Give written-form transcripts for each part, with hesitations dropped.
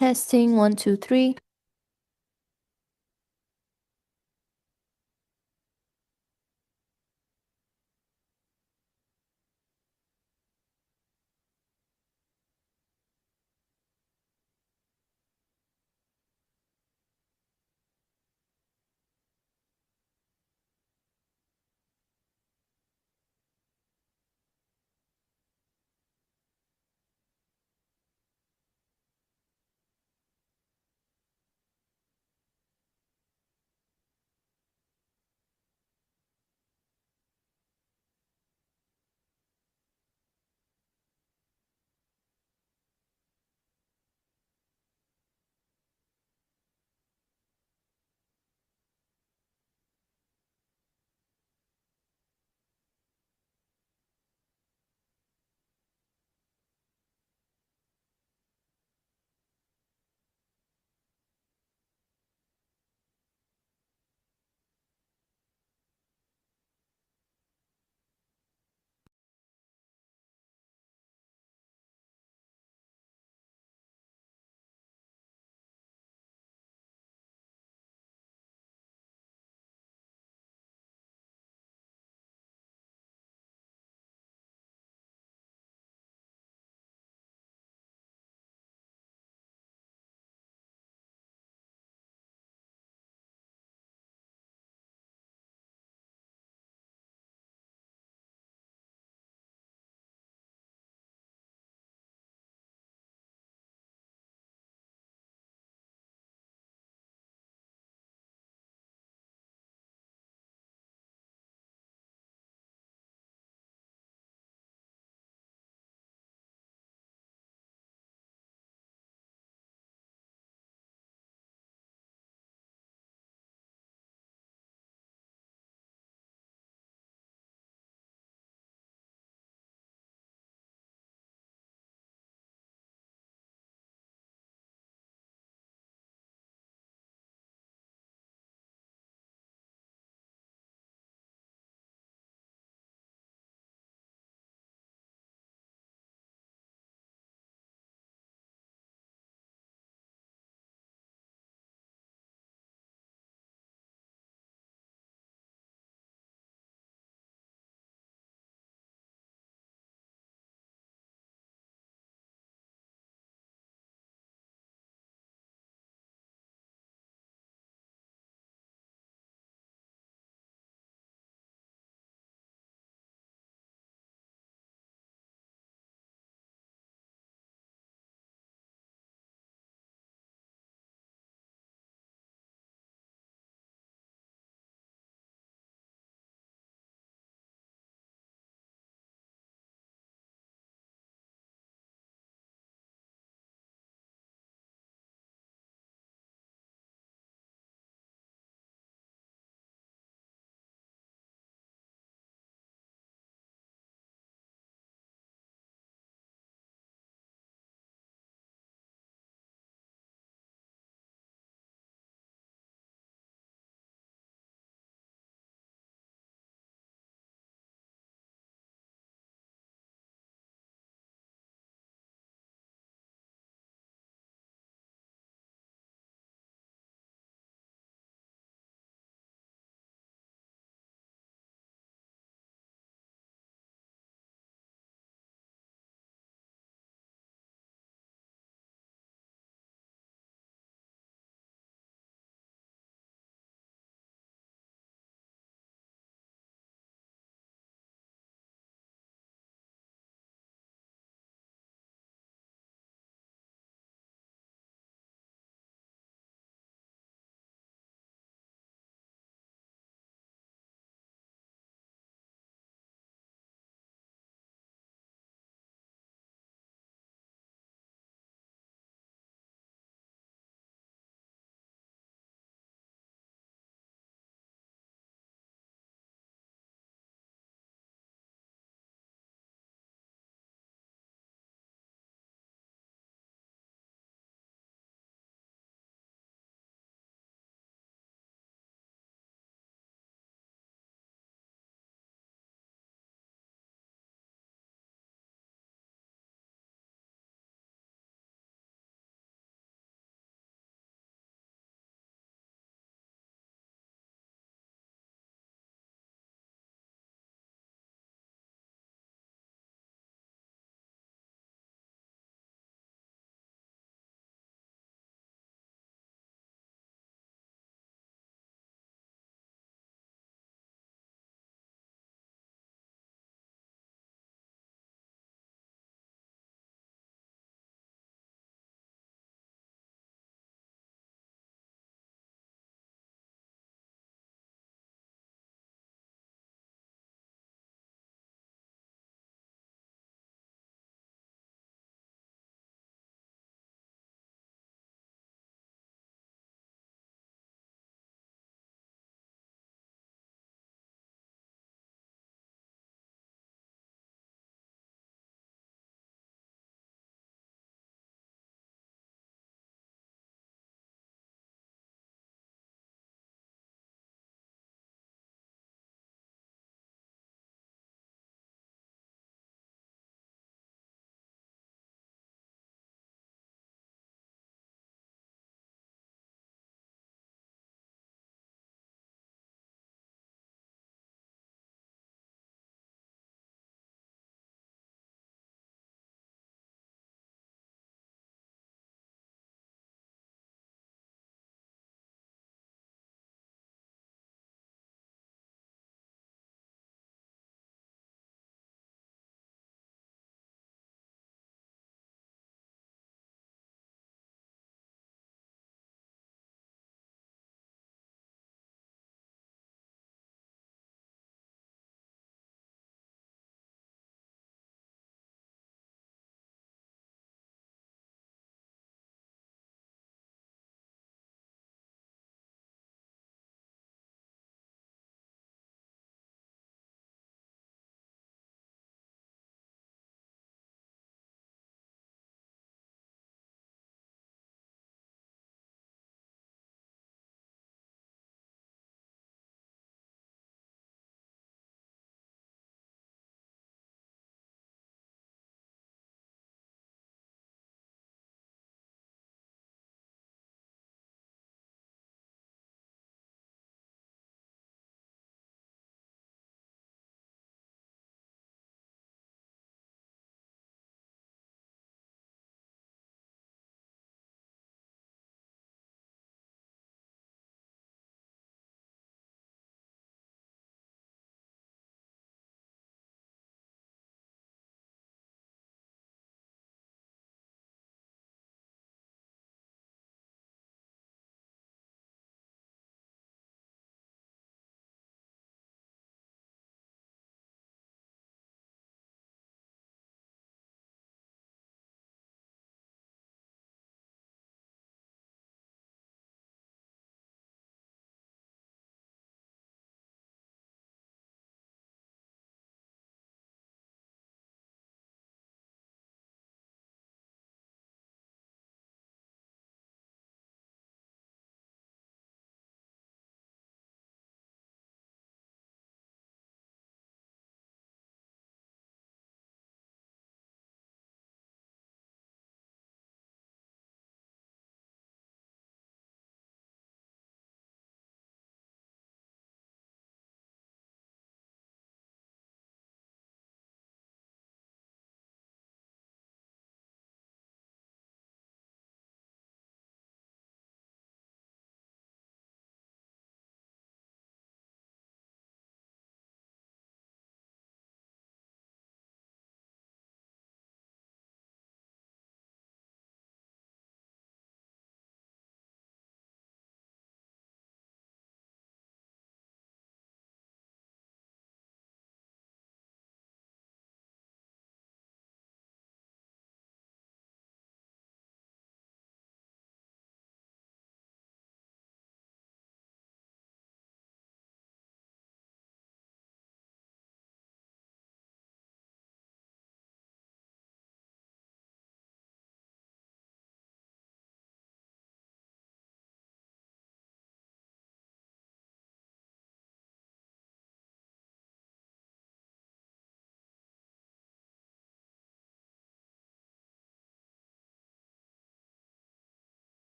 Testing 1, 2, 3.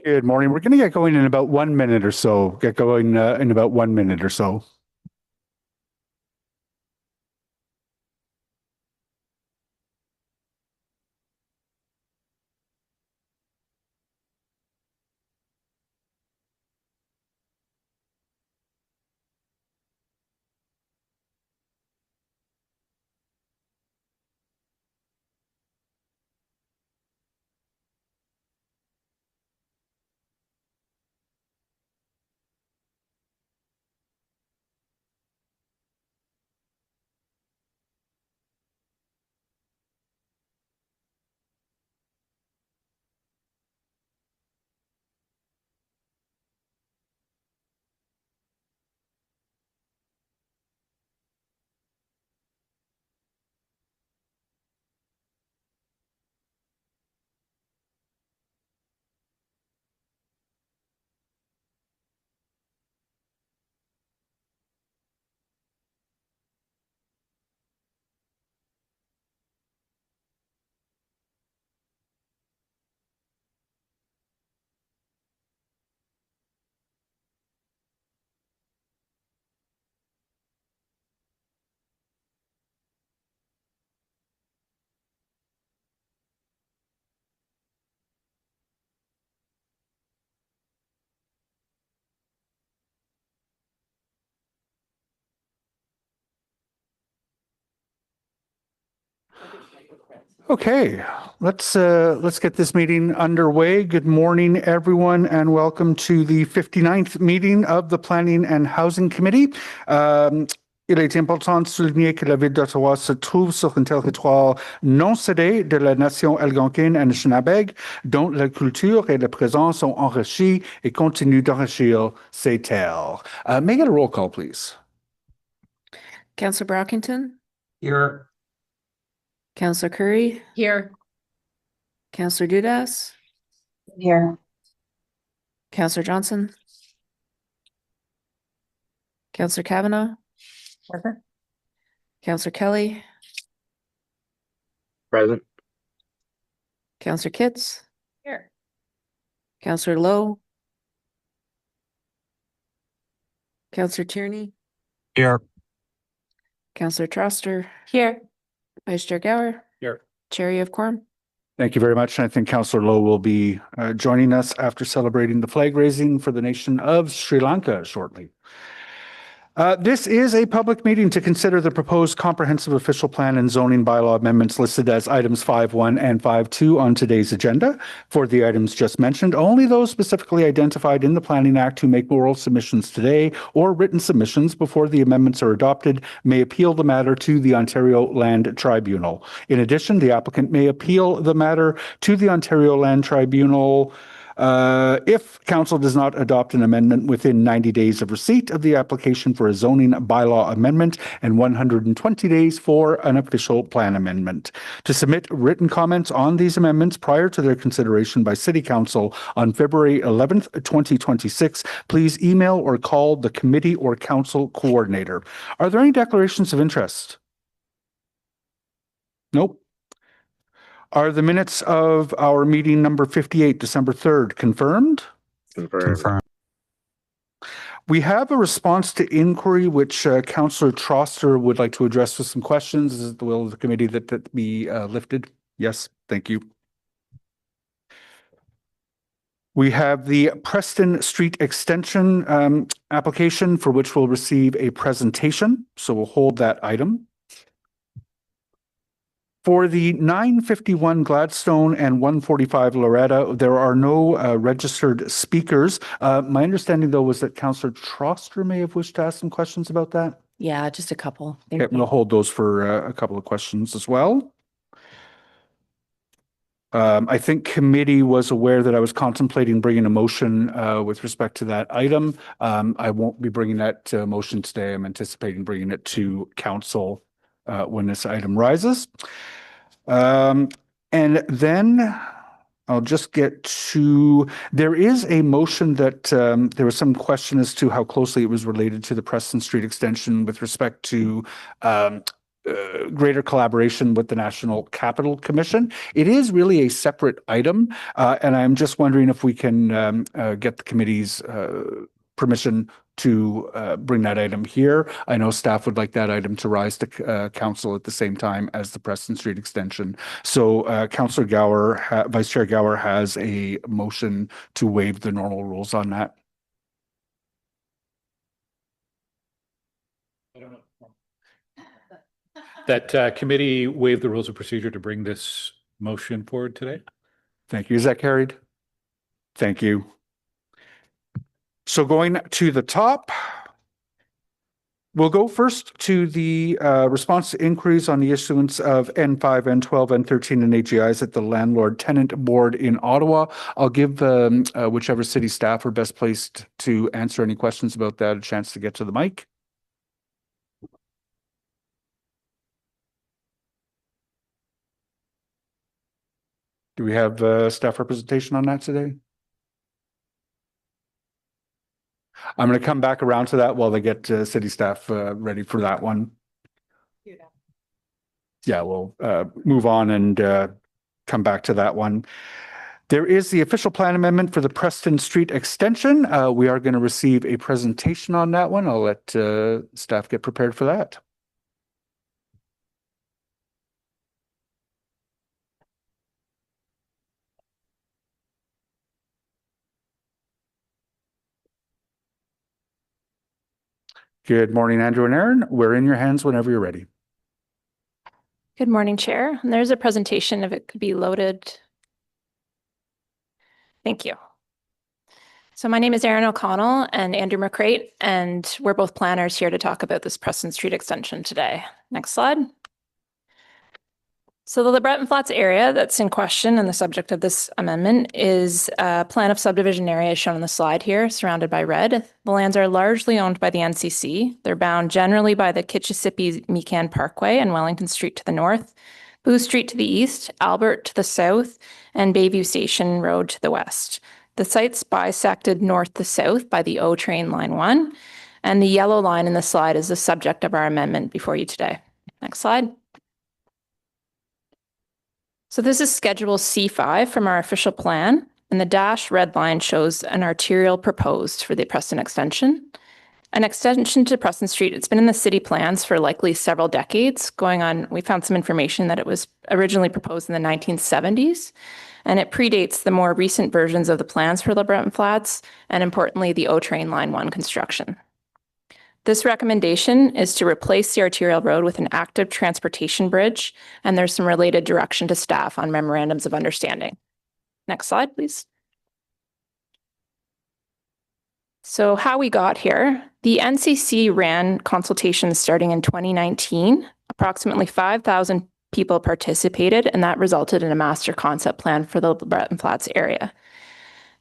Good morning. We're going to get going in about 1 minute or so. Get going in about 1 minute or so. Okay, let's get this meeting underway. Good morning, everyone, and welcome to the 59th meeting of the Planning and Housing Committee. Il est important de souligner que la ville d'Ottawa se trouve sur un territoire non cédé de la nation algonquine et Anishinaabe, dont la culture et la présence ont enrichi et continuent d'enrichir ces terres. May I get a roll call, please? Councillor Brockington, Here. Councillor Curry, Here. Councillor Dudas, Here. Councillor Johnson, Councillor Kavanaugh, Present. Councillor Kelly, Present. Councillor Kitts, Here. Councillor Lowe, Councillor Tierney, Here. Councillor Troster, Here. Vice Chair Gower, Here. Chair of Quorum. Thank you very much. And I think Councillor Lowe will be joining us after celebrating the flag raising for the nation of Sri Lanka shortly. This is a public meeting to consider the proposed comprehensive official plan and zoning bylaw amendments listed as items 5.1 and 5.2 on today's agenda. For the items just mentioned, only those specifically identified in the Planning Act who make oral submissions today or written submissions before the amendments are adopted may appeal the matter to the Ontario Land Tribunal. In addition, the applicant may appeal the matter to the Ontario Land Tribunal If council does not adopt an amendment within 90 days of receipt of the application for a zoning bylaw amendment and 120 days for an official plan amendment. To submit written comments on these amendments prior to their consideration by City Council on February 11th, 2026, please email or call the committee or council coordinator. Are there any declarations of interest? Nope. Are the minutes of our meeting number 58, December 3rd, confirmed? Confirmed. We have a response to inquiry which Councillor Troster would like to address with some questions. Is it the will of the committee that that be lifted? Yes, thank you. We have the Preston Street Extension application for which we'll receive a presentation. So we'll hold that item. For the 951 Gladstone and 145 Loretta, there are no registered speakers. My understanding, though, was that Councillor Troster may have wished to ask some questions about that. Yeah, just a couple. Okay, we'll hold those for a couple of questions as well. I think committee was aware that I was contemplating bringing a motion with respect to that item. I won't be bringing that motion today. I'm anticipating bringing it to council when this item rises. And then I'll just get to, there is a motion that there was some question as to how closely it was related to the Preston Street extension with respect to greater collaboration with the National Capital Commission. It is really a separate item, and I'm just wondering if we can get the committee's permission to bring that item here. I know staff would like that item to rise to council at the same time as the Preston Street extension. So Councillor Gower, Vice Chair Gower has a motion to waive the normal rules on that. I don't know. That committee waived the rules of procedure to bring this motion forward today. Thank you. Is that carried? Thank you. So going to the top, we'll go first to the response to inquiries on the issuance of N5, N12, N13, and AGIs at the Landlord Tenant Board in Ottawa. I'll give whichever city staff are best placed to answer any questions about that a chance to get to the mic. Do we have staff representation on that today? I'm going to come back around to that while they get city staff ready for that one. Yeah, we'll move on and come back to that one. There is the official plan amendment for the Preston Street extension. We are going to receive a presentation on that one. I'll let staff get prepared for that. Good morning, Andrew and Aaron. We're in your hands whenever you're ready. Good morning, Chair. And there's a presentation if it could be loaded. Thank you. So my name is Erin O'Connell and Andrew McCrate, and we're both planners here to talk about this Preston Street extension today. Next slide. So the LeBreton Flats area that's in question and the subject of this amendment is a plan of subdivision area shown on the slide here, surrounded by red. The lands are largely owned by the NCC. They're bound generally by the Kitchissippi-Mecan Parkway and Wellington Street to the north, Booth Street to the east, Albert to the south, and Bayview Station Road to the west. The site's bisected north to south by the O train line 1, and the yellow line in the slide is the subject of our amendment before you today. Next slide. So this is Schedule C5 from our official plan, and the dashed red line shows an arterial proposed for the Preston extension. An extension to Preston Street, it's been in the city plans for likely several decades going on. We found some information that it was originally proposed in the 1970s, and it predates the more recent versions of the plans for LeBreton Flats, and importantly, the O Train Line 1 construction. This recommendation is to replace the arterial road with an active transportation bridge, and there's some related direction to staff on memorandums of understanding. Next slide, please. So how we got here, the NCC ran consultations starting in 2019. Approximately 5,000 people participated, and that resulted in a master concept plan for the LeBreton Flats area.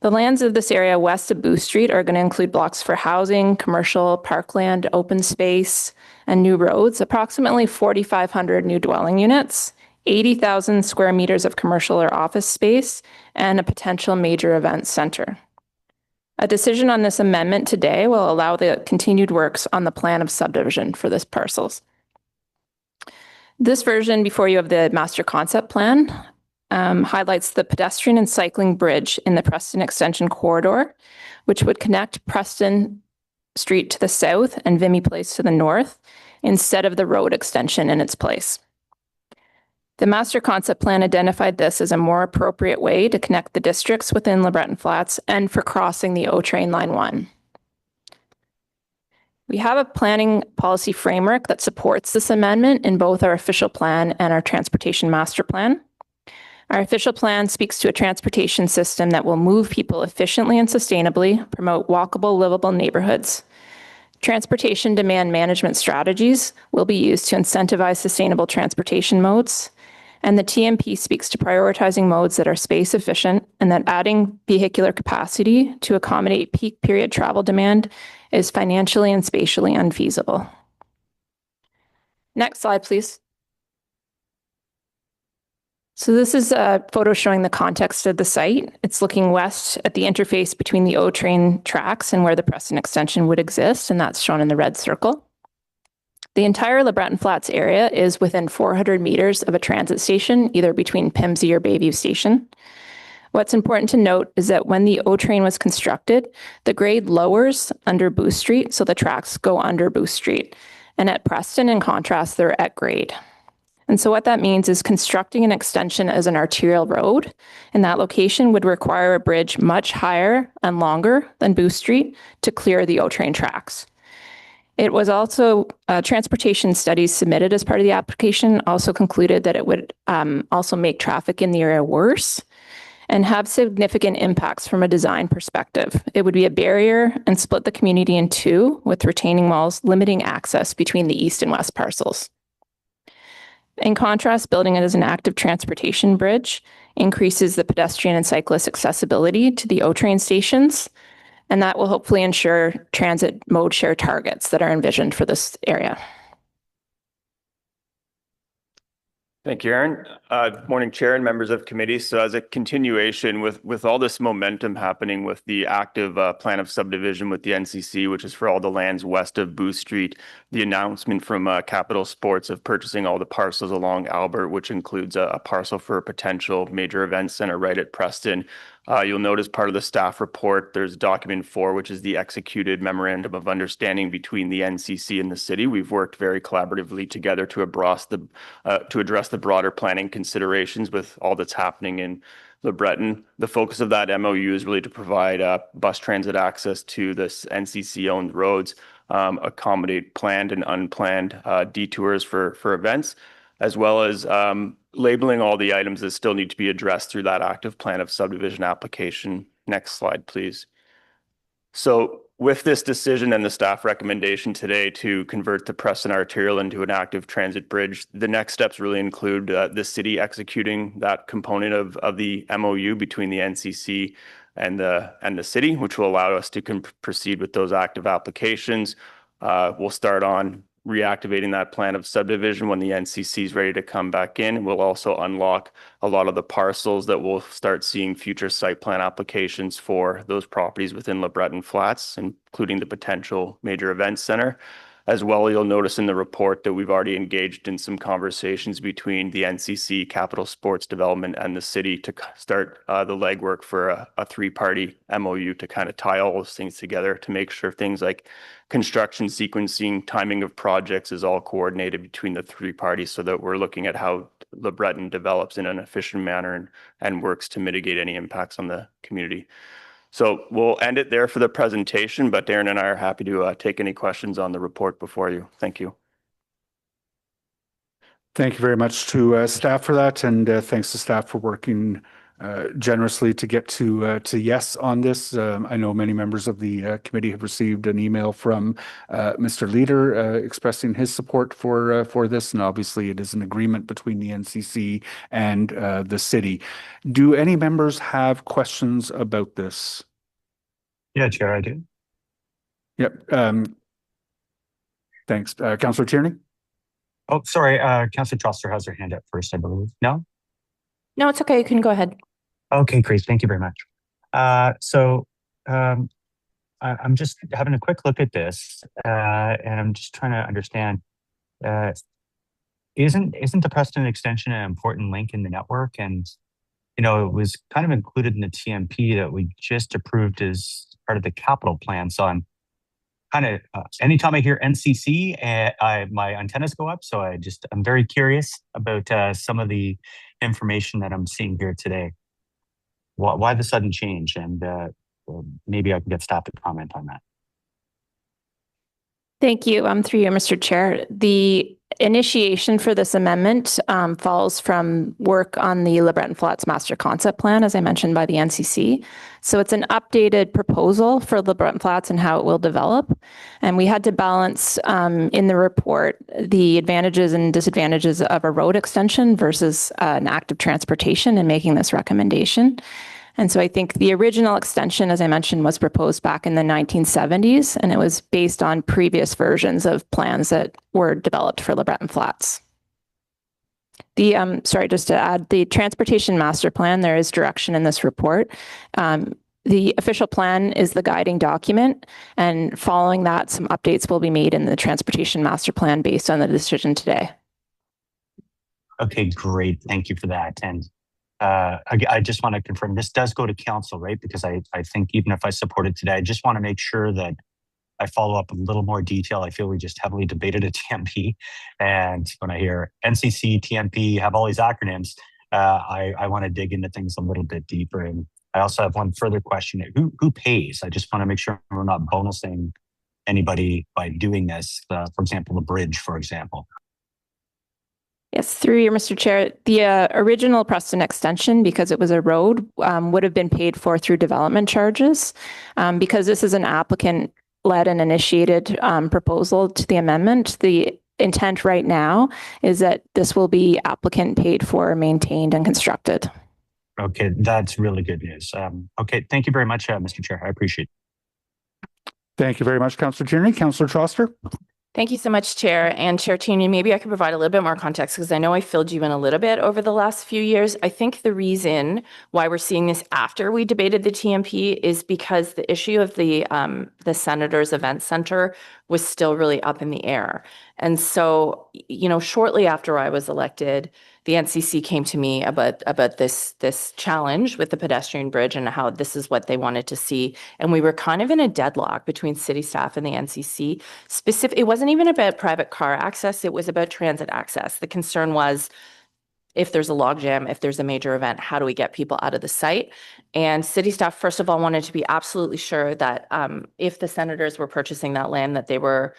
The lands of this area west of Booth Street are going to include blocks for housing, commercial, parkland, open space, and new roads, approximately 4,500 new dwelling units, 80,000 square meters of commercial or office space, and a potential major events center. A decision on this amendment today will allow the continued works on the plan of subdivision for this parcels. This version before you of the master concept plan highlights the pedestrian and cycling bridge in the Preston Extension corridor, which would connect Preston Street to the south and Vimy Place to the north, instead of the road extension in its place. The master concept plan identified this as a more appropriate way to connect the districts within LeBreton Flats and for crossing the O Train Line 1. We have a planning policy framework that supports this amendment in both our official plan and our transportation master plan. Our official plan speaks to a transportation system that will move people efficiently and sustainably, promote walkable, livable neighborhoods. Transportation demand management strategies will be used to incentivize sustainable transportation modes. And the TMP speaks to prioritizing modes that are space efficient and that adding vehicular capacity to accommodate peak period travel demand is financially and spatially unfeasible. Next slide, please. So this is a photo showing the context of the site. It's looking west at the interface between the O train tracks and where the Preston extension would exist, and that's shown in the red circle. The entire LeBreton Flats area is within 400 meters of a transit station, either between Pimsey or Bayview Station. What's important to note is that when the O train was constructed, the grade lowers under Booth Street, so the tracks go under Booth Street. And at Preston, in contrast, they're at grade. And so what that means is constructing an extension as an arterial road in that location would require a bridge much higher and longer than Booth Street to clear the O train tracks. It was also transportation studies submitted as part of the application also concluded that it would also make traffic in the area worse and have significant impacts from a design perspective. It would be a barrier and split the community in two, with retaining walls limiting access between the east and west parcels. In contrast, building it as an active transportation bridge increases the pedestrian and cyclist accessibility to the O train stations, and that will hopefully ensure transit mode share targets that are envisioned for this area. Thank you, Aaron. Morning, Chair and members of committee. So as a continuation with all this momentum happening with the active plan of subdivision with the NCC, which is for all the lands west of Booth Street, the announcement from Capital Sports of purchasing all the parcels along Albert, which includes a parcel for a potential major event center right at Preston. You'll notice part of the staff report, there's document 4, which is the executed memorandum of understanding between the NCC and the city. We've worked very collaboratively together to address the broader planning considerations with all that's happening in LeBreton. The focus of that MOU is really to provide bus transit access to this NCC-owned roads, accommodate planned and unplanned detours for events, as well as labeling all the items that still need to be addressed through that active plan of subdivision application. Next slide, please. So with this decision and the staff recommendation today to convert the Preston Arterial into an active transit bridge, the next steps really include the city executing that component of the MOU between the NCC and the city, which will allow us to proceed with those active applications. We'll start on reactivating that plan of subdivision when the NCC is ready to come back in. We'll also unlock a lot of the parcels that we'll start seeing future site plan applications for those properties within LeBreton Flats, including the potential major events center. As well, you'll notice in the report that we've already engaged in some conversations between the NCC, Capital Sports Development, and the city to start the legwork for a three-party MOU to kind of tie all those things together to make sure things like construction sequencing, timing of projects is all coordinated between the three parties so that we're looking at how LeBreton develops in an efficient manner and works to mitigate any impacts on the community. So we'll end it there for the presentation, but Darren and I are happy to take any questions on the report before you. Thank you. Thank you very much to staff for that, and thanks to staff for working generously to get to yes on this. I know many members of the committee have received an email from Mr. Leader expressing his support for this, and obviously it is an agreement between the NCC and the city. Do any members have questions about this? Yeah, Chair, I do. Yep. Thanks. Councillor Tierney? Oh, sorry. Councillor Troster has her hand up first, I believe. No? No, it's okay. You can go ahead. Okay, great. Thank you very much. I'm just having a quick look at this, and I'm just trying to understand. Isn't the Preston extension an important link in the network? And it was kind of included in the TMP that we just approved as part of the capital plan. So I'm kind of anytime I hear NCC, my antennas go up. So I'm very curious about some of the information that I'm seeing here today. Why the sudden change? And maybe I can get staff to comment on that. Thank you. Through you, Mr. Chair. The initiation for this amendment follows from work on the LeBreton Flats Master Concept Plan, as I mentioned, by the NCC. So it's an updated proposal for LeBreton Flats and how it will develop. And we had to balance in the report the advantages and disadvantages of a road extension versus an active transportation in making this recommendation. And so I think the original extension, as I mentioned, was proposed back in the 1970s, and it was based on previous versions of plans that were developed for LeBreton Flats. Just to add, the Transportation Master Plan, there is direction in this report. The official plan is the guiding document, and following that, some updates will be made in the Transportation Master Plan based on the decision today. Okay, great. Thank you for that. And I just want to confirm this does go to council, right? Because I think even if I support it today, I just want to make sure that I follow up a little more detail. I feel we just heavily debated a TMP. And when I hear NCC, TMP, have all these acronyms, I want to dig into things a little bit deeper. And I also have one further question. Who pays? I just want to make sure we're not bonusing anybody by doing this. For example, the bridge, for example. Yes, through you, Mr. Chair. The original Preston extension, because it was a road, would have been paid for through development charges. Because this is an applicant-led and initiated proposal to the amendment, the intent right now is that this will be applicant paid for, maintained, and constructed. Okay, that's really good news. Okay, thank you very much, Mr. Chair. I appreciate it. Thank you very much, Councillor Tierney. Councillor Troster? Thank you so much, Chair. And Chair Tierney, maybe I could provide a little bit more context because I know I filled you in a little bit over the last few years. I think the reason why we're seeing this after we debated the TMP is because the issue of the Senators Event Center was still really up in the air. And so, shortly after I was elected, the NCC came to me about this challenge with the pedestrian bridge and how this is what they wanted to see. And we were kind of in a deadlock between city staff and the NCC. It wasn't even about private car access. It was about transit access. The concern was, if there's a logjam, if there's a major event, how do we get people out of the site? And city staff, first of all, wanted to be absolutely sure that if the senators were purchasing that land, that they were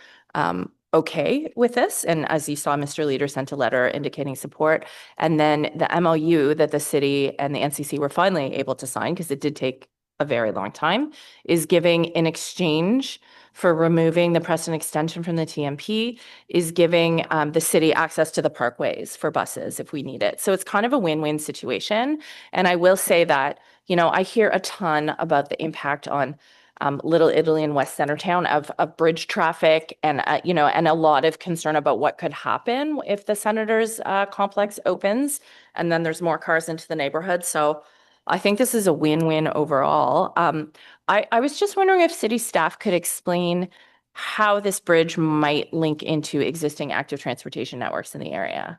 okay with this. And as you saw, Mr. Leader sent a letter indicating support. And then the MOU that the city and the NCC were finally able to sign, because it did take a very long time, is giving in exchange for removing the Preston extension from the TMP, is giving the city access to the parkways for buses if we need it. So it's kind of a win-win situation. And I will say that, I hear a ton about the impact on Little Italy and West Centertown of bridge traffic and, and a lot of concern about what could happen if the Senators complex opens and then there's more cars into the neighborhood. So I think this is a win-win overall. I was just wondering if city staff could explain how this bridge might link into existing active transportation networks in the area.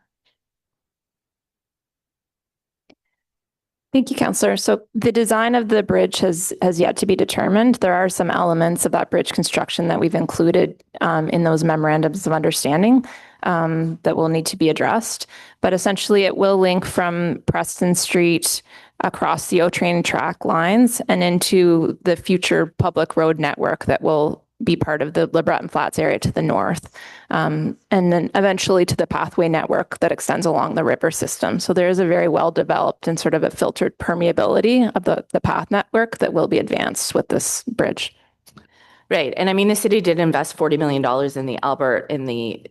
Thank you, Councillor. So the design of the bridge has yet to be determined. There are some elements of that bridge construction that we've included in those memorandums of understanding that will need to be addressed. But essentially, it will link from Preston Street across the O-train track lines and into the future public road network that will be part of the LeBreton Flats area to the north, and then eventually to the pathway network that extends along the river system. So there is a very well developed and sort of a filtered permeability of the path network that will be advanced with this bridge. Right. And I mean, the city did invest $40 million in the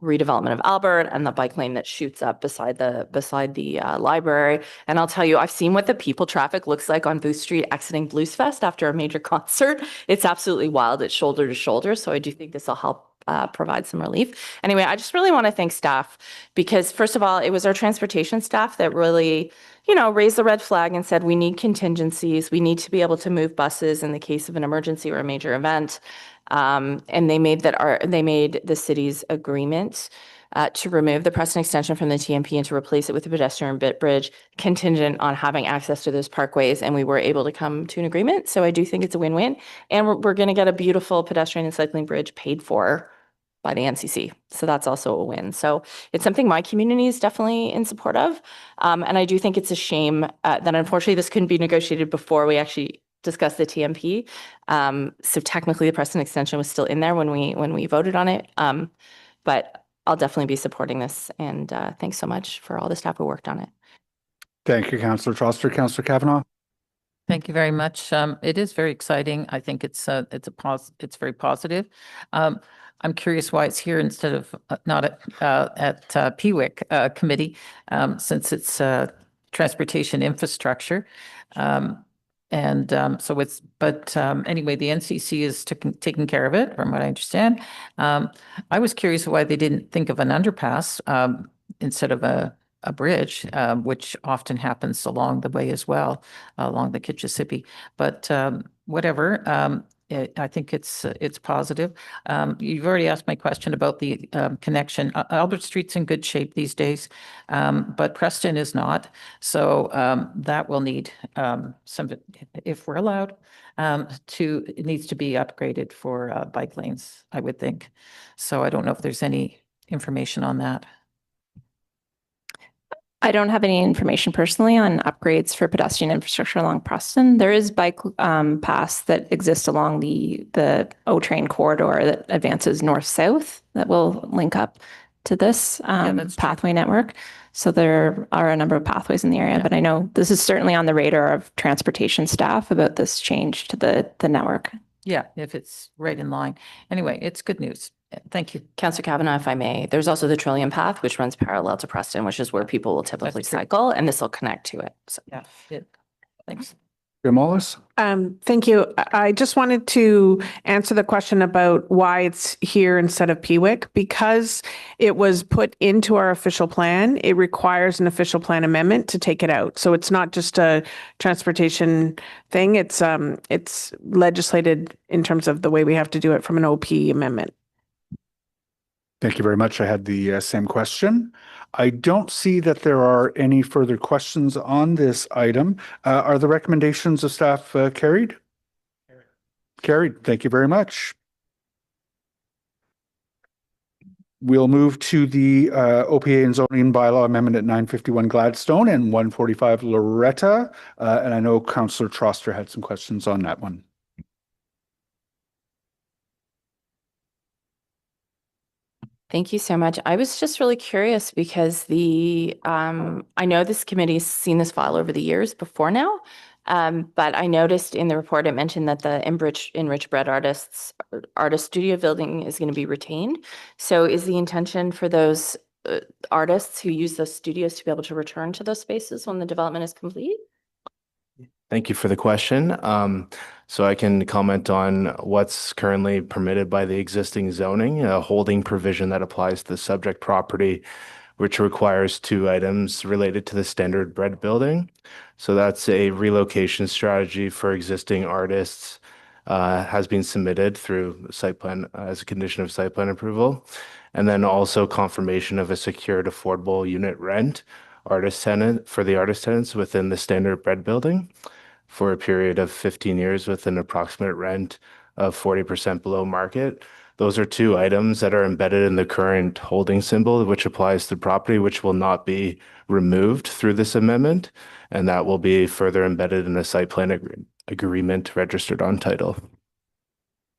redevelopment of Albert and the bike lane that shoots up beside the library. And I'll tell you, I've seen what the people traffic looks like on Booth Street exiting Blues Fest after a major concert. It's absolutely wild. It's shoulder to shoulder. So I do think this will help provide some relief. Anyway, I just really want to thank staff because, first of all, it was our transportation staff that really, raised the red flag and said, we need contingencies. We need to be able to move buses in the case of an emergency or a major event. And they made the city's agreement to remove the Preston extension from the TMP and to replace it with a pedestrian bridge contingent on having access to those parkways. And we were able to come to an agreement. So I do think it's a win-win. And we're going to get a beautiful pedestrian and cycling bridge paid for by the NCC. So that's also a win. So it's something my community is definitely in support of. And I do think it's a shame that unfortunately this couldn't be negotiated before we actually discussed the TMP. So technically the Preston extension was still in there when we voted on it. But I'll definitely be supporting this. And thanks so much for all the staff who worked on it. Thank you, Councillor Troster. Councillor Kavanagh. Thank you very much. It is very exciting. I think it's very positive. I'm curious why it's here instead of not at PWIC committee, since it's transportation infrastructure. Anyway, the NCC is taking care of it, from what I understand. I was curious why they didn't think of an underpass instead of a bridge, which often happens along the way as well, along the Kitchissippi. But whatever. I think it's positive. You've already asked my question about the connection. Albert Street's in good shape these days, but Preston is not. So that will need some, if we're allowed, it needs to be upgraded for bike lanes, I would think. So I don't know if there's any information on that. I don't have any information personally on upgrades for pedestrian infrastructure along Preston. There is bike paths that exist along the O-train corridor that advances north-south that will link up to this pathway network. So there are a number of pathways in the area, but I know this is certainly on the radar of transportation staff about this change to the network. Yeah, if it's right in line. Anyway, it's good news. Thank you. Councillor Kavanagh, if I may, there's also the Trillium Path, which runs parallel to Preston, which is where people will typically cycle, and this will connect to it. So. Yeah, thanks. Jim Wallace. Thank you. I just wanted to answer the question about why it's here instead of PWIC. Because it was put into our official plan, it requires an official plan amendment to take it out. So it's not just a transportation thing. It's legislated in terms of the way we have to do it from an OP amendment. Thank you very much. I had the same question. I don't see that there are any further questions on this item. Are the recommendations of staff carried? Carried. Thank you very much. We'll move to the OPA and zoning bylaw amendment at 951 Gladstone and 145 Loretta. And I know Councillor Troster had some questions on that one. Thank you so much. I was just really curious because I know this committee's seen this file over the years before now, but I noticed in the report it mentioned that the Enrich Bread artist studio building is going to be retained. So is the intention for those artists who use those studios to be able to return to those spaces when the development is complete? Thank you for the question. So I can comment on what's currently permitted by the existing zoning, a holding provision that applies to the subject property, which requires two items related to the standard bread building. So that's a relocation strategy for existing artists, has been submitted through site plan as a condition of site plan approval. And then also confirmation of a secured affordable unit rent artist tenant for the artist tenants within the standard bread building for a period of 15 years with an approximate rent of 40% below market. Those are two items that are embedded in the current holding symbol, which applies to property, which will not be removed through this amendment. And that will be further embedded in a site plan agreement registered on title.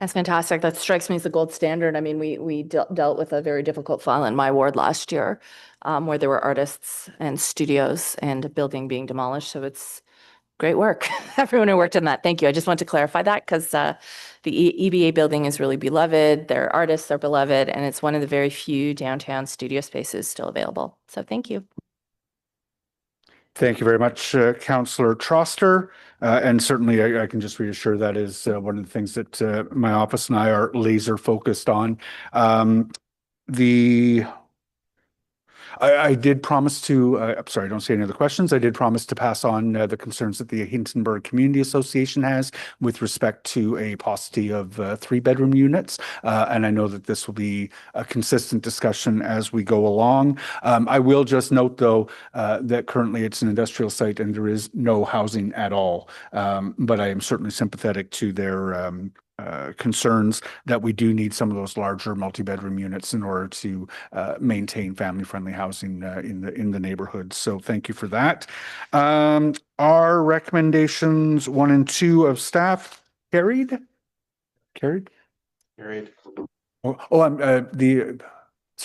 That's fantastic. That strikes me as the gold standard. I mean, we dealt with a very difficult file in my ward last year, where there were artists and studios and a building being demolished. So it's great work. Everyone who worked on that. Thank you. I just want to clarify that because the EBA building is really beloved. Their artists are beloved, and it's one of the very few downtown studio spaces still available. So thank you. Thank you very much, Councillor Troster. And certainly I can just reassure that is one of the things that my office and I are laser focused on. I did promise to, I'm sorry, I don't see any other questions. I did promise to pass on the concerns that the Hintonburg Community Association has with respect to a paucity of 3-bedroom units. And I know that this will be a consistent discussion as we go along. I will just note, though, that currently it's an industrial site and there is no housing at all. But I am certainly sympathetic to their concerns that we do need some of those larger multi-bedroom units in order to maintain family-friendly housing in the neighborhood. So thank you for that. Our recommendations 1 and 2 of staff carried? Carried. Sorry,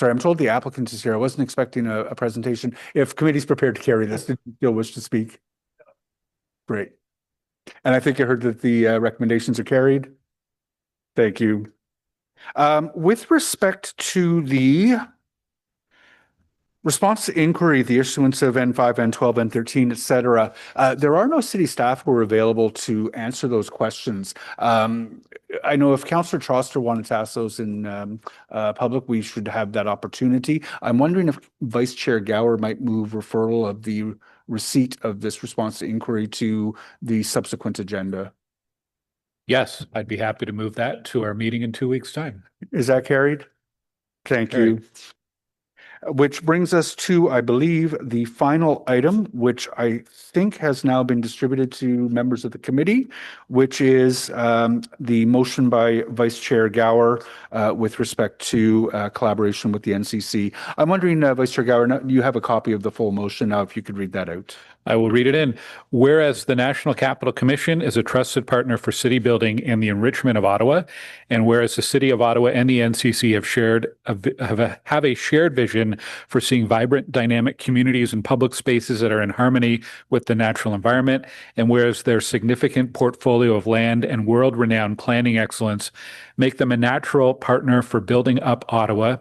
I'm told the applicant is here. I wasn't expecting a presentation. If committee's prepared to carry this, did you still wish to speak? Great. And I think I heard that the recommendations are carried. Thank you. With respect to the response to inquiry, the issuance of N5, N12, N13, et cetera, there are no city staff who are available to answer those questions. I know if Councillor Troster wanted to ask those in public, we should have that opportunity. I'm wondering if Vice Chair Gower might move referral of the receipt of this response to inquiry to the subsequent agenda. Yes, I'd be happy to move that to our meeting in 2 weeks' time. Is that carried? Thank you. Which brings us to, I believe, the final item, which I think has now been distributed to members of the committee, which is the motion by Vice Chair Gower with respect to collaboration with the NCC. I'm wondering, Vice Chair Gower, you have a copy of the full motion now, if you could read that out. I will read it in. Whereas the National Capital Commission is a trusted partner for city building and the enrichment of Ottawa, and whereas the City of Ottawa and the NCC have a shared vision for seeing vibrant, dynamic communities and public spaces that are in harmony with the natural environment, and whereas their significant portfolio of land and world-renowned planning excellence make them a natural partner for building up Ottawa.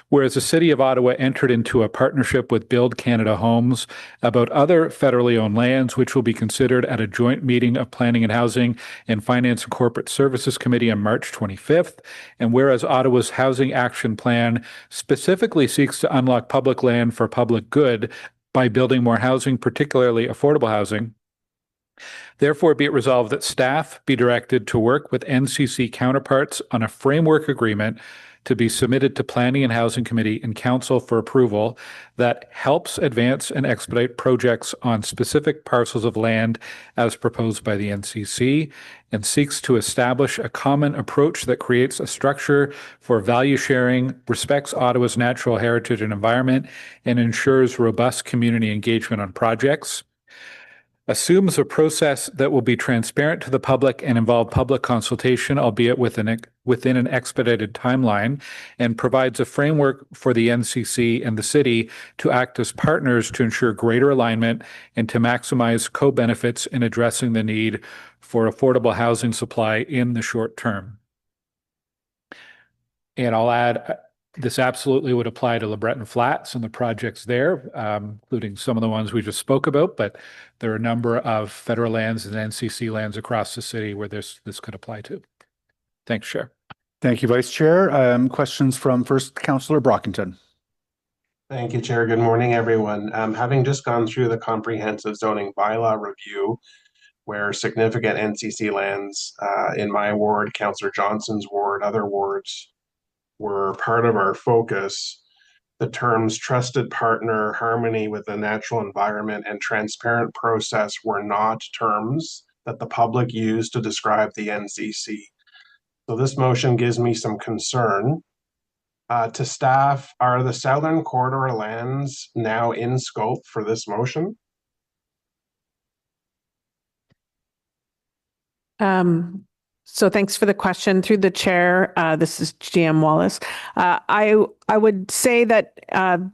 Whereas the City of Ottawa entered into a partnership with Build Canada Homes about other federally owned lands, which will be considered at a joint meeting of Planning and Housing and Finance and Corporate Services Committee on March 25th. And whereas Ottawa's Housing Action Plan specifically seeks to unlock public land for public good by building more housing, particularly affordable housing. Therefore, be it resolved that staff be directed to work with NCC counterparts on a framework agreement to be submitted to Planning and Housing Committee and Council for approval that helps advance and expedite projects on specific parcels of land as proposed by the NCC and seeks to establish a common approach that creates a structure for value sharing, respects Ottawa's natural heritage and environment, and ensures robust community engagement on projects. Assumes a process that will be transparent to the public and involve public consultation, albeit within an expedited timeline, and provides a framework for the NCC and the city to act as partners to ensure greater alignment and to maximize co-benefits in addressing the need for affordable housing supply in the short term. And I'll add, this absolutely would apply to LeBreton Flats and the projects there, including some of the ones we just spoke about, but there are a number of federal lands and NCC lands across the city where this could apply to. Thanks, Chair. Thank you, Vice Chair. Questions from first Councillor Brockington. Thank you, Chair. Good morning, everyone. Having just gone through the comprehensive zoning bylaw review, where significant NCC lands in my ward, Councillor Johnson's ward, other wards, were part of our focus, the terms trusted partner, harmony with the natural environment, and transparent process were not terms that the public used to describe the NCC. So this motion gives me some concern. To staff, are the Southern Corridor lands now in scope for this motion? So thanks for the question through the chair. This is GM Wallace. I would say that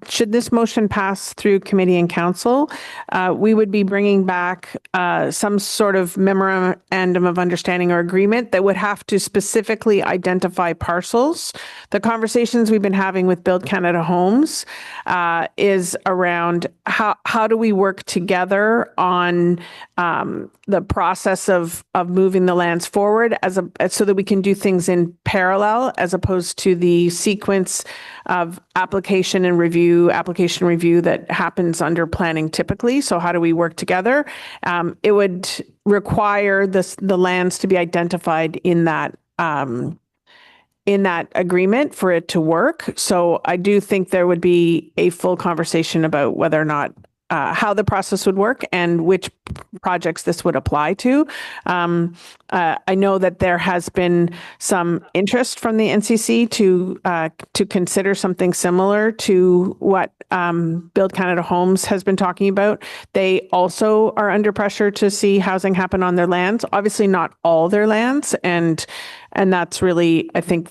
should this motion pass through committee and council, we would be bringing back some sort of memorandum of understanding or agreement that would have to specifically identify parcels. The conversations we've been having with Build Canada Homes is around how do we work together on the process of moving the lands forward so that we can do things in parallel as opposed to the sequence of application review that happens under planning typically. So how do we work together? It would require the lands to be identified in that agreement for it to work. So I do think there would be a full conversation about whether or not how the process would work and which projects this would apply to. I know that there has been some interest from the NCC to consider something similar to what Build Canada Homes has been talking about. They also are under pressure to see housing happen on their lands. Obviously, not all their lands, and that's really, I think,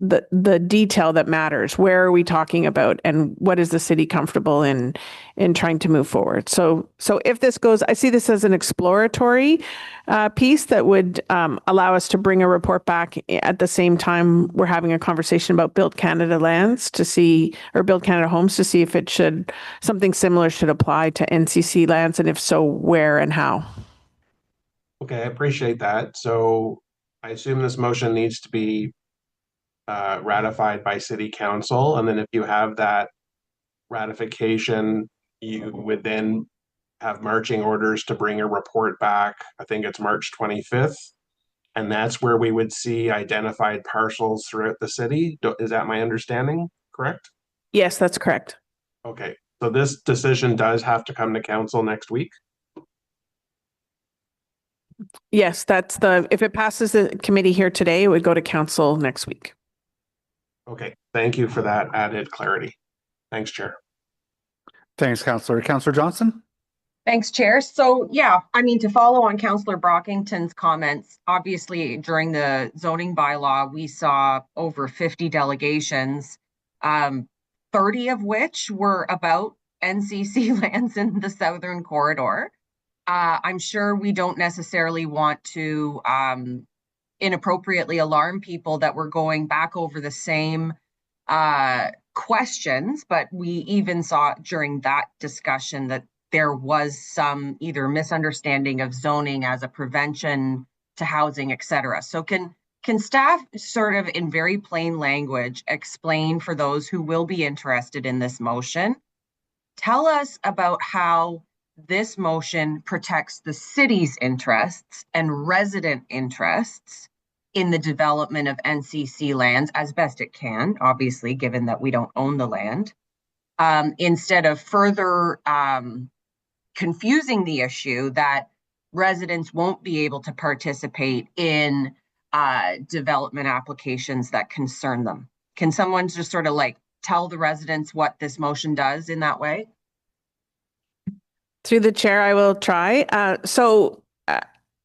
the detail that matters. Where are we talking about, and what is the city comfortable in trying to move forward? So if this goes, I see this as an exploratory piece that would allow us to bring a report back at the same time we're having a conversation about Build Canada lands to see, or Build Canada Homes to see if something similar should apply to NCC lands, and if so, where and how. Okay, I appreciate that. So I assume this motion needs to be ratified by City Council, and then if you have that ratification, you would then have marching orders to bring a report back. I think it's March 25th, and that's where we would see identified parcels throughout the city. Is that my understanding correct? Yes, that's correct. Okay, so this decision does have to come to council next week? Yes, if it passes the committee here today, it would go to council next week. Okay, thank you for that added clarity. Thanks, Chair. Thanks, Councillor. Councillor Johnson? Thanks, Chair. So yeah, I mean, to follow on Councillor Brockington's comments, obviously during the zoning bylaw, we saw over 50 delegations, 30 of which were about NCC lands in the Southern Corridor. I'm sure we don't necessarily want to inappropriately alarm people that we're going back over the same questions, but we even saw during that discussion that there was some either misunderstanding of zoning as a prevention to housing, etc. So can staff sort of in very plain language explain for those who will be interested in this motion, tell us about how this motion protects the city's interests and resident interests in the development of NCC lands as best it can, obviously, given that we don't own the land, instead of further confusing the issue that residents won't be able to participate in development applications that concern them. Can someone just sort of like tell the residents what this motion does in that way? Through the chair, I will try.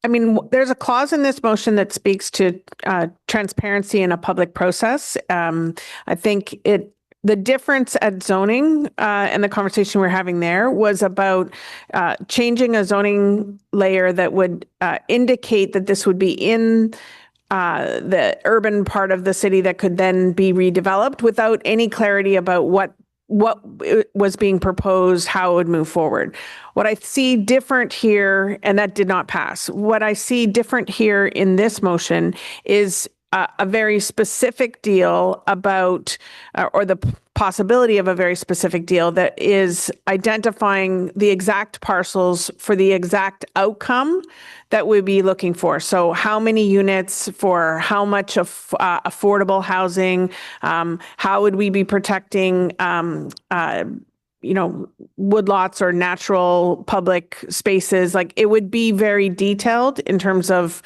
I mean, there's a clause in this motion that speaks to transparency in a public process. I think the difference at zoning and the conversation we're having there was about changing a zoning layer that would indicate that this would be in the urban part of the city that could then be redeveloped without any clarity about what was being proposed, how it would move forward. What I see different here, and that did not pass, what I see different here in this motion is a very specific deal about, or the possibility of a very specific deal that is identifying the exact parcels for the exact outcome that we'd be looking for. So how many units for how much of affordable housing, how would we be protecting woodlots or natural public spaces? Like, it would be very detailed in terms of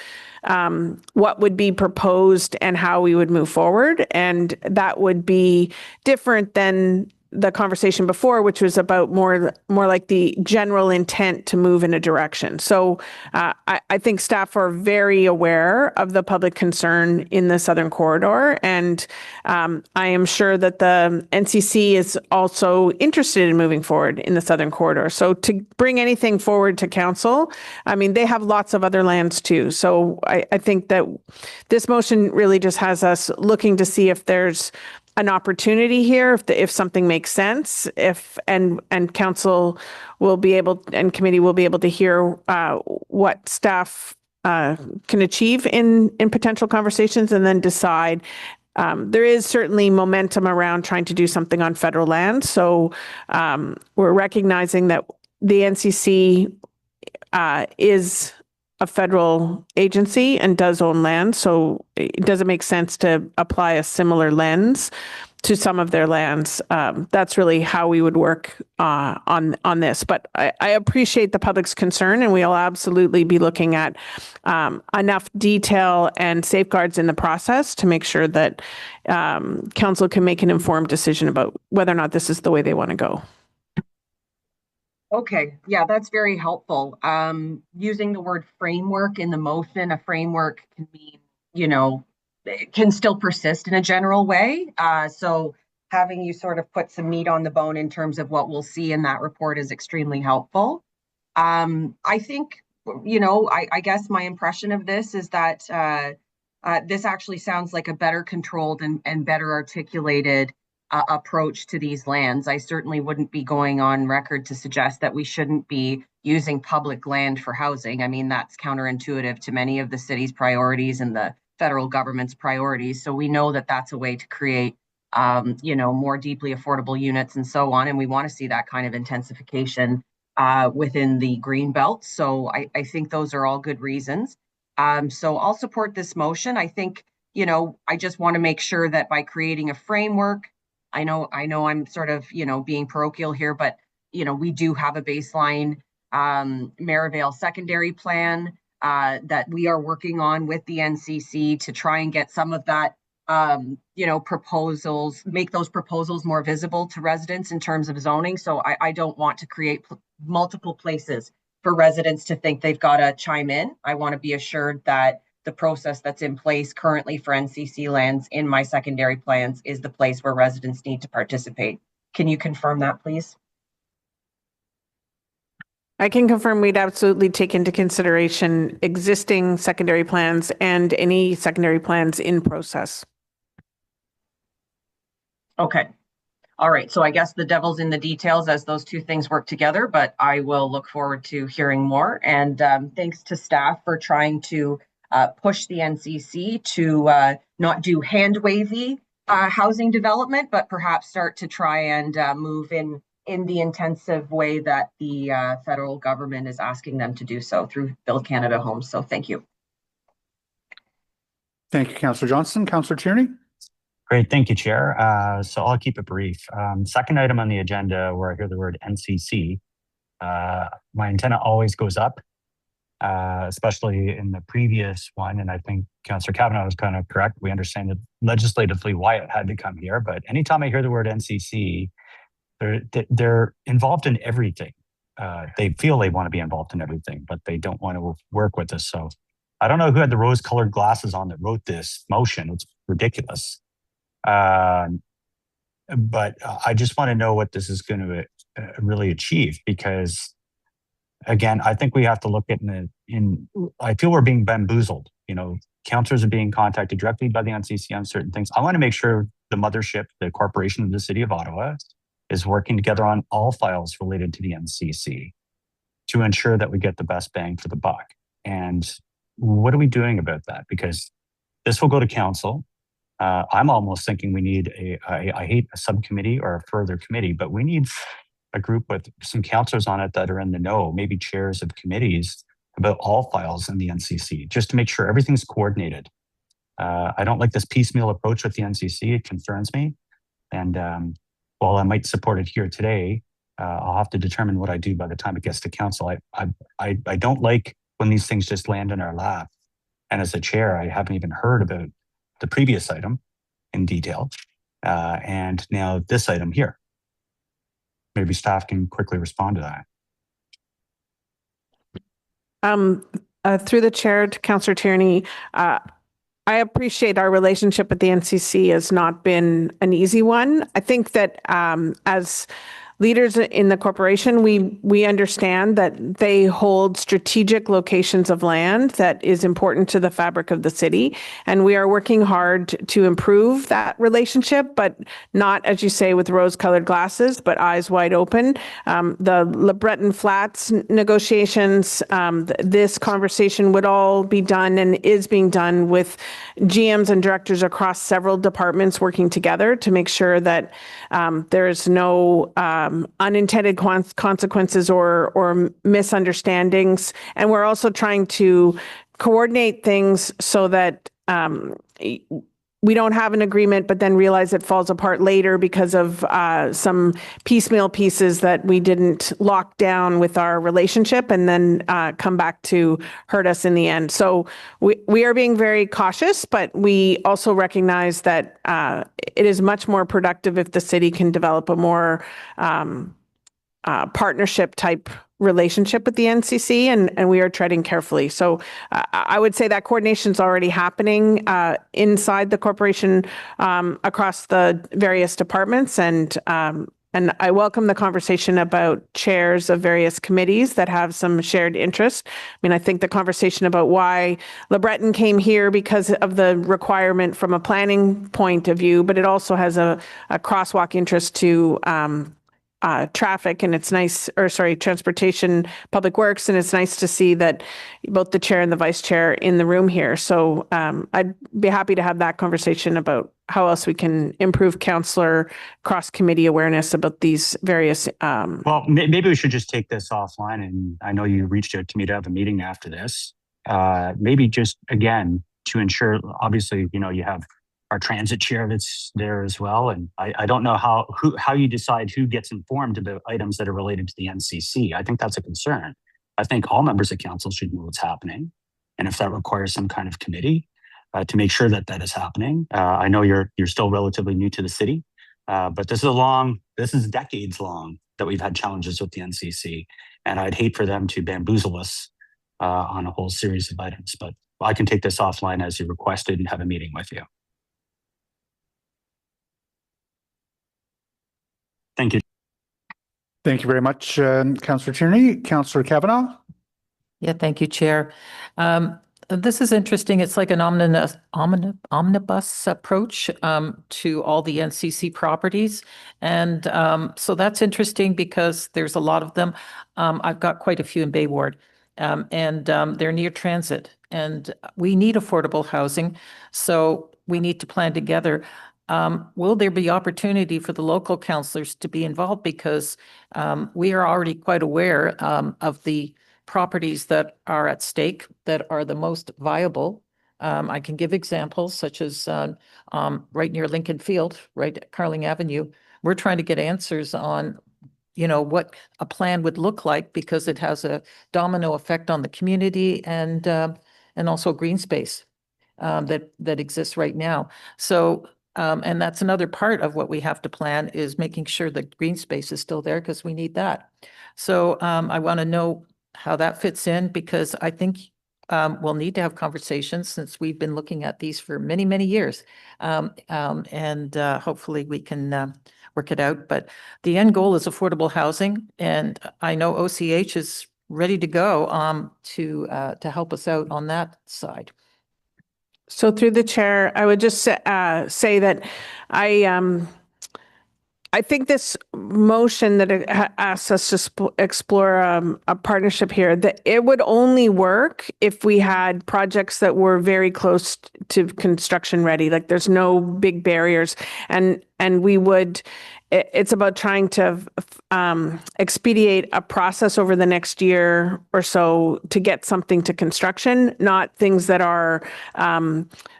what would be proposed and how we would move forward. And that would be different than the conversation before, which was about more like the general intent to move in a direction. So I think staff are very aware of the public concern in the Southern Corridor, and I am sure that the NCC is also interested in moving forward in the Southern Corridor. So to bring anything forward to council, I mean, they have lots of other lands too. So I think that this motion really just has us looking to see if there's an opportunity here, if something makes sense, and council will be able, and committee will be able to hear what staff can achieve in potential conversations, and then decide. There is certainly momentum around trying to do something on federal land. So we're recognizing that the NCC is a federal agency and does own land. So it doesn't make sense to apply a similar lens to some of their lands. That's really how we would work on this. But I appreciate the public's concern, and we'll absolutely be looking at enough detail and safeguards in the process to make sure that council can make an informed decision about whether or not this is the way they want to go. Okay, yeah, that's very helpful. Using the word framework in the motion, a framework can mean, it can still persist in a general way. So having you sort of put some meat on the bone in terms of what we'll see in that report is extremely helpful. I think, I guess my impression of this is that this actually sounds like a better controlled and better articulated approach to these lands. I certainly wouldn't be going on record to suggest that we shouldn't be using public land for housing. I mean, that's counterintuitive to many of the city's priorities and the federal government's priorities. So we know that that's a way to create, more deeply affordable units and so on. And we want to see that kind of intensification within the green belt. So I think those are all good reasons. So I'll support this motion. I think, I just want to make sure that by creating a framework, I know I'm sort of, being parochial here, but, we do have a baseline Maryvale secondary plan that we are working on with the NCC to try and get some of that, proposals, make those proposals more visible to residents in terms of zoning. So I don't want to create multiple places for residents to think they've got to chime in. I want to be assured that the process that's in place currently for NCC lands in my secondary plans is the place where residents need to participate. Can you confirm that, please? I can confirm we'd absolutely take into consideration existing secondary plans and any secondary plans in process. Okay. All right. So I guess the devil's in the details as those two things work together, but I will look forward to hearing more. And thanks to staff for trying to push the NCC to not do hand-wavy housing development, but perhaps start to try and move in the intensive way that the federal government is asking them to do so through Build Canada Homes. So thank you. Thank you, Councillor Johnston. Councillor Tierney? Great, thank you, Chair. So I'll keep it brief. Second item on the agenda where I hear the word NCC, my antenna always goes up. Especially in the previous one. And I think Councillor Kavanagh was kind of correct. We understand it legislatively why it had to come here. But anytime I hear the word NCC, they're involved in everything. They feel they want to be involved in everything, but they don't want to work with us. So I don't know who had the rose-colored glasses on that wrote this motion. It's ridiculous. But I just want to know what this is going to really achieve, because again, I think we have to look at I feel we're being bamboozled. Councillors are being contacted directly by the NCC on certain things. I want to make sure the mothership, the corporation of the City of Ottawa, is working together on all files related to the NCC to ensure that we get the best bang for the buck. And what are we doing about that? Because this will go to council. I'm almost thinking we need I hate a subcommittee or a further committee, but we need a group with some councillors on it that are in the know, maybe chairs of committees about all files in the NCC, just to make sure everything's coordinated. I don't like this piecemeal approach with the NCC. It concerns me. And while I might support it here today, I'll have to determine what I do by the time it gets to council. I don't like when these things just land in our lap. And as a chair, I haven't even heard about the previous item in detail. And now this item here. maybe staff can quickly respond to that. Through the chair to Councillor Tierney, I appreciate our relationship with the NCC has not been an easy one. I think that as leaders in the corporation, we understand that they hold strategic locations of land that is important to the fabric of the city. And we are working hard to improve that relationship, but not, as you say, with rose-colored glasses, but eyes wide open. The Le Breton Flats negotiations, this conversation would all be done and is being done with GMs and directors across several departments working together to make sure that there's no unintended consequences or misunderstandings. And we're also trying to coordinate things so that we don't have an agreement, but then realize it falls apart later because of some piecemeal pieces that we didn't lock down with our relationship and then come back to hurt us in the end. So we are being very cautious, but we also recognize that it is much more productive if the city can develop a more partnership type relationship with the NCC, and we are treading carefully. So I would say that coordination is already happening inside the corporation across the various departments, and I welcome the conversation about chairs of various committees that have some shared interest. I mean, I think the conversation about why Le Breton came here because of the requirement from a planning point of view, but it also has a crosswalk interest to traffic, and it's nice, or sorry, transportation, public works, and it's nice to see that both the chair and the vice chair in the room here. So I'd be happy to have that conversation about how else we can improve councillor cross-committee awareness about these various. Well, maybe we should just take this offline, and I know you reached out to me to have a meeting after this. Maybe just, again, to ensure, obviously, you know, you have our transit chair that's there as well. And I don't know how you decide who gets informed about items that are related to the NCC. I think that's a concern. I think all members of council should know what's happening. And if that requires some kind of committee to make sure that that is happening. I know you're still relatively new to the city, but this is decades long that we've had challenges with the NCC. And I'd hate for them to bamboozle us on a whole series of items, but I can take this offline as you requested and have a meeting with you. Thank you. Thank you very much, Councillor Tierney. Councillor Kavanaugh? Yeah, thank you, Chair. This is interesting. It's like an omnibus approach to all the NCC properties. And so that's interesting because there's a lot of them. I've got quite a few in Bay Ward, and they're near transit. And we need affordable housing, so we need to plan together. Will there be opportunity for the local councillors to be involved? Because we are already quite aware of the properties that are at stake that are the most viable. I can give examples such as right near Lincoln Field, right at Carling Avenue. We're trying to get answers on, you know, what a plan would look like, because it has a domino effect on the community and also green space that exists right now. So and that's another part of what we have to plan, is making sure that green space is still there, because we need that. So I want to know how that fits in, because I think we'll need to have conversations, since we've been looking at these for many, many years. And hopefully we can work it out. But the end goal is affordable housing. And I know OCH is ready to go to help us out on that side. So through the chair, I would just say that I think this motion that asks us to explore a partnership here, that it would only work if we had projects that were very close to construction ready. Like, there's no big barriers, and we would. It's about trying to expedite a process over the next year or so to get something to construction, not things that are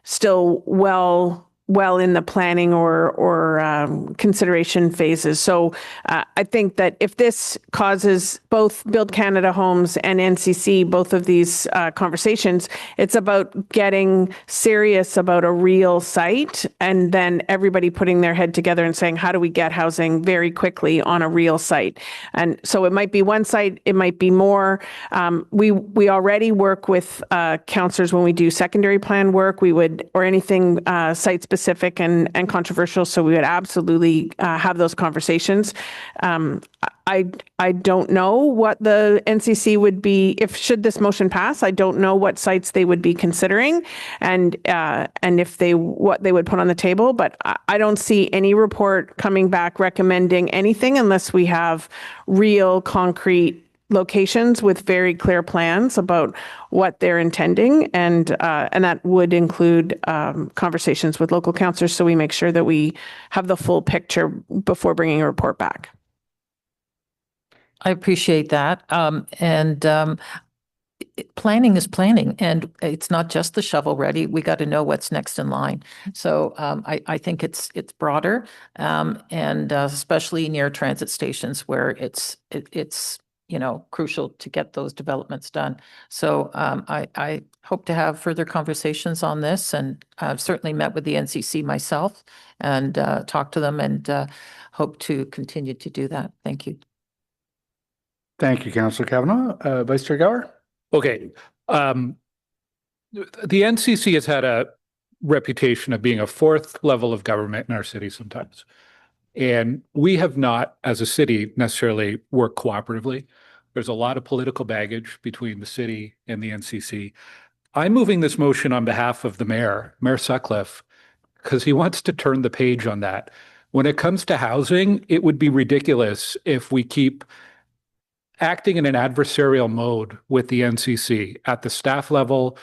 still well well in the planning or consideration phases. So I think that if this causes both Build Canada Homes and NCC, both of these conversations, it's about getting serious about a real site and then everybody putting their head together and saying, how do we get housing very quickly on a real site? And so it might be one site, it might be more. We already work with councillors when we do secondary plan work. We would, or anything site specific and controversial. So we would absolutely have those conversations. I don't know what the NCC would be, if should this motion pass, I don't know what sites they would be considering and if what they would put on the table, but I don't see any report coming back recommending anything unless we have real concrete locations with very clear plans about what they're intending, and that would include conversations with local councillors, so we make sure that we have the full picture before bringing a report back. I appreciate that. Planning is planning, and it's not just the shovel ready. We got to know what's next in line. So I think it's broader, and especially near transit stations where it's crucial to get those developments done. So I hope to have further conversations on this, and I've certainly met with the NCC myself and talked to them, and hope to continue to do that. Thank you. Thank you, Councillor Kavanagh. Vice Chair Gower? Okay. The NCC has had a reputation of being a fourth level of government in our city sometimes. And we have not, as a city, necessarily worked cooperatively. There's a lot of political baggage between the city and the NCC. I'm moving this motion on behalf of the Mayor Sutcliffe, because he wants to turn the page on that. When it comes to housing, it would be ridiculous if we keep acting in an adversarial mode with the NCC at the staff level,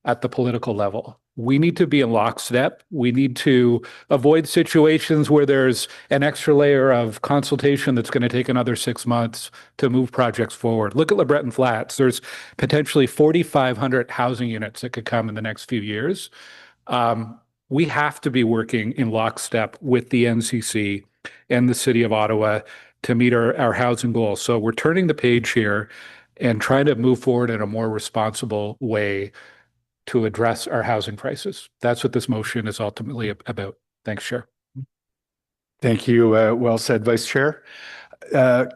at the political level. We need to be in lockstep. We need to avoid situations where there's an extra layer of consultation that's going to take another 6 months to move projects forward. Look at LeBreton Flats. There's potentially 4,500 housing units that could come in the next few years. We have to be working in lockstep with the NCC and the City of Ottawa to meet our housing goals. So we're turning the page here and trying to move forward in a more responsible way to address our housing crisis. That's what this motion is ultimately about. Thanks, Chair. Thank you. Well said, Vice Chair. I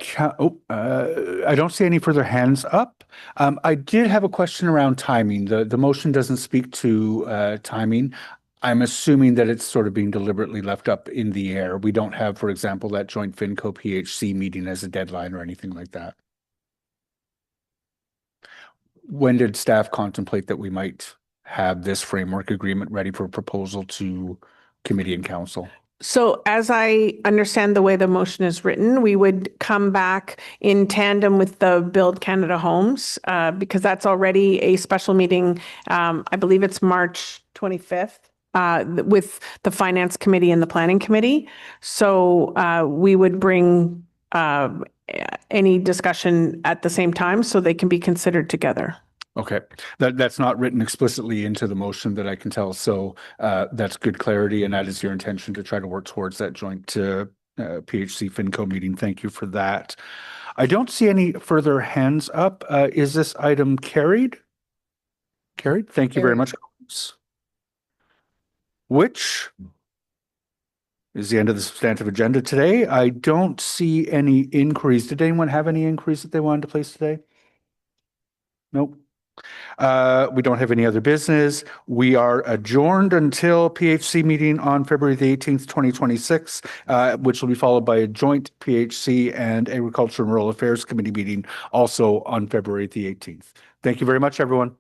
don't see any further hands up. I did have a question around timing. The motion doesn't speak to timing. I'm assuming that it's sort of being deliberately left up in the air. We don't have, for example, that joint FinCo PHC meeting as a deadline or anything like that. When did staff contemplate that we might have this framework agreement ready for proposal to committee and council? So as I understand the way the motion is written, we would come back in tandem with the Build Canada Homes, because that's already a special meeting. I believe it's March 25th. With the Finance Committee and the Planning Committee. So we would bring any discussion at the same time so they can be considered together. Okay, that's not written explicitly into the motion that I can tell. So that's good clarity, and that is your intention to try to work towards that joint PHC FinCo meeting. Thank you for that. I don't see any further hands up. Is this item carried? Carried. Thank you very much. Which is the end of the substantive agenda today. I don't see any inquiries. Did anyone have any inquiries that they wanted to place today? Nope. We don't have any other business. We are adjourned until PHC meeting on February the 18th, 2026, which will be followed by a joint PHC and Agriculture and Rural Affairs Committee meeting also on February the 18th. Thank you very much, everyone.